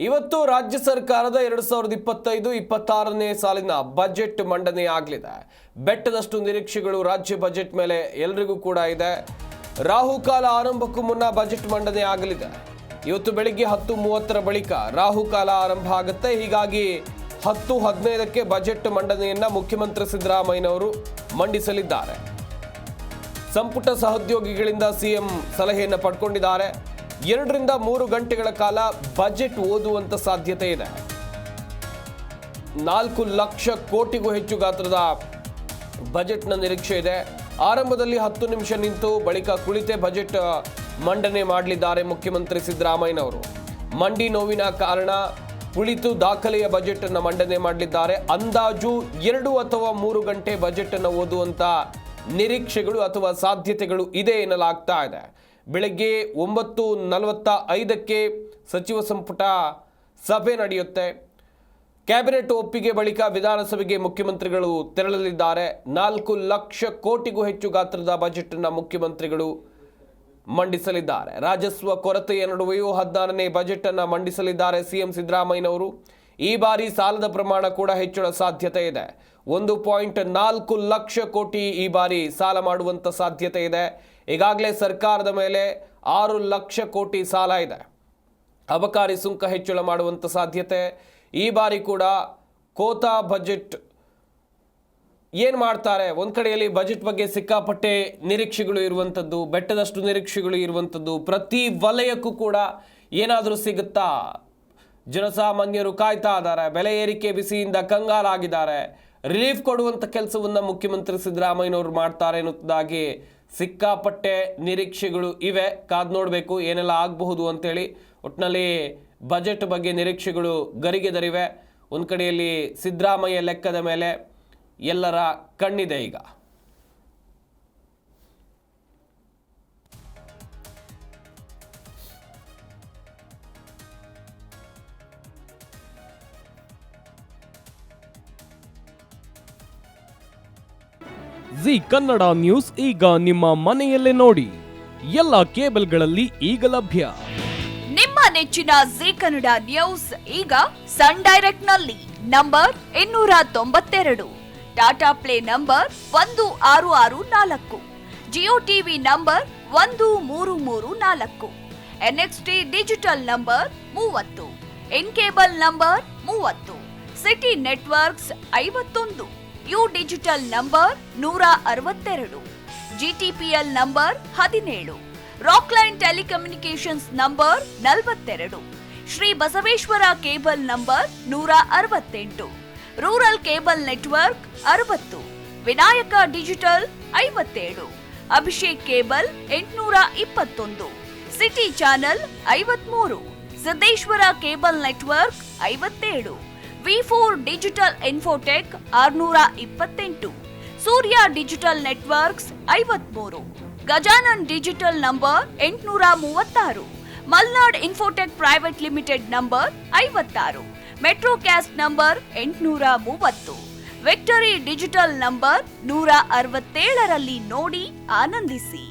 ಇವತ್ತು ರಾಜ್ಯ ಸರ್ಕಾರದ 2025-26ನೇ ಸಾಲಿನ ಬಜೆಟ್ ಮಂಡನೆ ಆಗಲಿದೆ. ಬೆಟ್ಟದಷ್ಟು ನಿರೀಕ್ಷೆಗಳು ರಾಜ್ಯ ಬಜೆಟ್ ಮೇಲೆ ಎಲ್ಲರಿಗೂ ಕೂಡ ಇದೆ. ರಾಹುಕಾಲ ಆರಂಭಕ್ಕೂ ಮುನ್ನ ಬಜೆಟ್ ಮಂಡನೆ ಆಗಲಿದೆ. ಇವತ್ತು ಬೆಳಿಗ್ಗೆ 10:30ರ ಬಳಿಕ ರಾಹುಕಾಲ ಆರಂಭ ಆಗುತ್ತೆ. ಹೀಗಾಗಿ 10:15ಕ್ಕೆ ಬಜೆಟ್ ಮಂಡನೆಯನ್ನ ಮುಖ್ಯಮಂತ್ರಿ ಸಿದ್ದರಾಮಯ್ಯನವರು ಮಂಡಿಸಲಿದ್ದಾರೆ. ಸಂಪುಟ ಸಹೋದ್ಯೋಗಿಗಳಿಂದ ಸಿಎಂ ಸಲಹೆಯನ್ನು ಪಡ್ಕೊಂಡಿದ್ದಾರೆ. 2 ರಿಂದ 3 ಗಂಟೆಗಳ ಕಾಲ ಬಜೆಟ್ ಓದುವಂತ ಸಾಧ್ಯತೆ ಇದೆ. 4 ಲಕ್ಷ ಕೋಟಿಗೂ ಹೆಚ್ಚು ಗಾತ್ರದ ಬಜೆಟ್ನ ನಿರೀಕ್ಷೆ ಇದೆ. ಆರಂಭದಲ್ಲಿ 10 ನಿಮಿಷ ನಿಂತು ಬಳಿಕ ಕುಳಿತೇ ಬಜೆಟ್ ಮಂಡನೆ ಮಾಡಲಿದ್ದಾರೆ ಮುಖ್ಯಮಂತ್ರಿ ಸಿದ್ದರಾಮಯ್ಯನವರು. ಮಂಡಿ ನೋವಿನ ಕಾರಣ ಕುಳಿತು ದಾಖಲೆಯ ಬಜೆಟ್ ಅನ್ನು ಮಂಡನೆ ಮಾಡಲಿದ್ದಾರೆ. ಅಂದಾಜು 2 ಅಥವಾ 3 ಗಂಟೆ ಬಜೆಟ್ ಅನ್ನು ಓದುವಂತ ನಿರೀಕ್ಷೆಗಳು ಅಥವಾ ಸಾಧ್ಯತೆಗಳು ಇದೆ ಎನ್ನಲಾಗ್ತಾ ಇದೆ. ಬೆಳಗ್ಗೆ 9:45ಕ್ಕೆ ಸಚಿವ ಸಂಪುಟ ಸಭೆ ನಡೆಯುತ್ತೆ. ಕ್ಯಾಬಿನೆಟ್ ಒಪ್ಪಿಗೆ ಬಳಿಕ ವಿಧಾನಸಭೆಗೆ ಮುಖ್ಯಮಂತ್ರಿಗಳು ತೆರಳಲಿದ್ದಾರೆ. 4 ಲಕ್ಷ ಕೋಟಿಗೂ ಹೆಚ್ಚು ಗಾತ್ರದ ಬಜೆಟ್ ಅನ್ನು ಮುಖ್ಯಮಂತ್ರಿಗಳು ಮಂಡಿಸಲಿದ್ದಾರೆ. ರಾಜಸ್ವ ಕೊರತೆಯ ನಡುವೆಯೂ 16ನೇ ಬಜೆಟ್ ಅನ್ನು ಮಂಡಿಸಲಿದ್ದಾರೆ ಸಿಎಂ ಸಿದ್ದರಾಮಯ್ಯನವರು. ಈ ಬಾರಿ ಸಾಲದ ಪ್ರಮಾಣ ಕೂಡ ಹೆಚ್ಚಳ ಸಾಧ್ಯತೆ ಇದೆ. 1.4 ಲಕ್ಷ ಕೋಟಿ ಈ ಬಾರಿ ಸಾಲ ಮಾಡುವಂತ ಸಾಧ್ಯತೆ ಇದೆ. ಈಗಾಗಲೇ ಸರ್ಕಾರದ ಮೇಲೆ 6 ಲಕ್ಷ ಕೋಟಿ ಸಾಲ ಇದೆ. ಅಬಕಾರಿ ಸುಂಕ ಹೆಚ್ಚಳ ಮಾಡುವಂತ ಸಾಧ್ಯತೆ. ಈ ಬಾರಿ ಕೂಡ ಕೋತಾ ಬಜೆಟ್ ಏನು ಮಾಡ್ತಾರೆ, ಒಂದು ಕಡೆಯಲ್ಲಿ ಬಜೆಟ್ ಬಗ್ಗೆ ಸಿಕ್ಕಾಪಟ್ಟೆ ನಿರೀಕ್ಷೆಗಳು ಇರುವಂಥದ್ದು, ಬೆಟ್ಟದಷ್ಟು ನಿರೀಕ್ಷೆಗಳು ಇರುವಂಥದ್ದು. ಪ್ರತಿ ವಲಯಕ್ಕೂ ಕೂಡ ಏನಾದರೂ ಸಿಗುತ್ತಾ? ಜನಸಾಮಾನ್ಯರು ಕಾಯ್ತಾ ಇದ್ದಾರೆ. ಬೆಲೆ ಏರಿಕೆ ಬಿಸಿಯಿಂದ ಕಂಗಾಲಾಗಿದ್ದಾರೆ. ರಿಲೀಫ್ ಕೊಡುವಂಥ ಕೆಲಸವನ್ನು ಮುಖ್ಯಮಂತ್ರಿ ಸಿದ್ದರಾಮಯ್ಯನವರು ಮಾಡ್ತಾರೆ ಅನ್ನೋದಾಗಿ ಸಿಕ್ಕಾಪಟ್ಟೆ ನಿರೀಕ್ಷೆಗಳು ಇವೆ. ಕಾದು ನೋಡಬೇಕು ಏನೆಲ್ಲ ಆಗಬಹುದು ಅಂತೇಳಿ. ಒಟ್ಟಿನಲ್ಲಿ ಬಜೆಟ್ ಬಗ್ಗೆ ನಿರೀಕ್ಷೆಗಳು ಗರಿಗೆದರಿವೆ. ಒಂದು ಕಡೆಯಲ್ಲಿ ಸಿದ್ದರಾಮಯ್ಯ ಲೆಕ್ಕದ ಮೇಲೆ ಎಲ್ಲರ ಕಣ್ಣಿದೆ ಈಗ. ಜಿ ಕನ್ನಡ ನ್ಯೂಸ್ ಈಗ ನಿಮ್ಮ ಮನೆಯಲ್ಲೇ ನೋಡಿ. ಎಲ್ಲ ಕೇಬಲ್ಗಳಲ್ಲಿ ಈಗ ಲಭ್ಯ. ನಿಮ್ಮ ನೆಚ್ಚಿನ ಜಿ ಕನ್ನಡ ನ್ಯೂಸ್ ಈಗ ಸನ್ ಡೈರೆಕ್ಟ್ ನಲ್ಲಿ number 292, Tata play number 1664, Jio TV number 1334, NXT digital number 30, in cable number 30, city networks 51, U digital number 162, GTPL number 17, Rockline telecommunications number 42, Shri Basaveshwara cable number 168, rural cable network 60, Vinayaka digital 57, Abhishek cable 821, city channel 53, Siddeshwara cable network 57, V4 digital Infotech 628, Surya digital networks 53, Gajanan digital number 836, Malnad Infotech private limited number 56, Metrocast number 830, Victory digital number 167ರಲ್ಲಿ ನೋಡಿ ಆನಂದಿಸಿ.